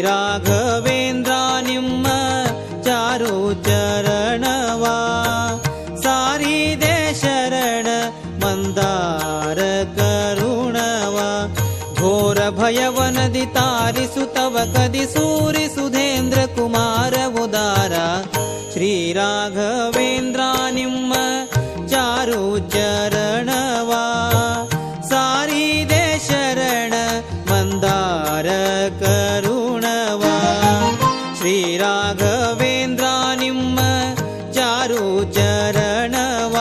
ರಾಘವೇಂದ್ರ ನಿಮ್ಮ ಚಾರು ಚರಣವ ಸಾರಿದೆ ಶರಣ ಮಂದಾರ ಕರುಣವ ಘೋರ ಭಯವನದಿ ತಾರಿಸುತ್ತವ ಕದಿ ಸೂರಿ ಸುಧೇಂದ್ರ ಕುಮಾರ ಉದಾರ ಶ್ರೀ ರಾಘವೇಂದ್ರ ನಿಮ್ಮ ಚಾರು ಚರಣವ ಸಾರಿದೆ ಶರಣ ಮಂದಾರ ಕರುಣವ ಶ್ರೀ ರಾಘವೇಂದ್ರ ನಿಮ್ಮ ಚಾರು ಚರಣವ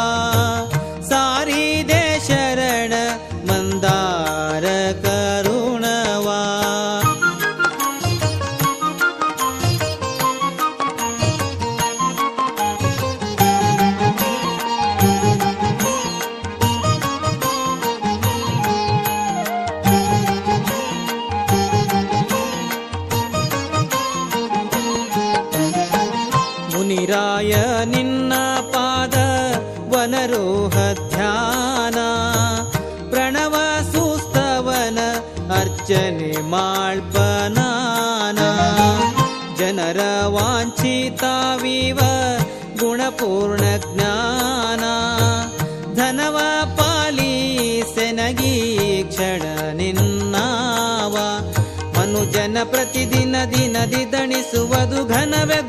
ಸಾರಿದೆ ಶರಣ ಮಂದಾರ ಕರುಣವ ಮುನಿರಾಯ ನಿನ್ನ ಪಾದ ವನರೋಹ ಧ್ಯಾನ ಪ್ರಣವ ಸುಸ್ತವನ ಅರ್ಚನೆ ಮಾಳ್ಪನಾನ ಜನರ ವಾಂಛಿತಾವಿವ ಗುಣಪೂರ್ಣ ಜ್ಞಾನ ಧನವ ಪಾಲಿಸೆನಗಿ ಕ್ಷಣ ನಿನ್ನಾವ ಮನುಜನ ಪ್ರತಿದಿನ ದಿನದಿ ದಣಿಸುವುದು ಘನವೇ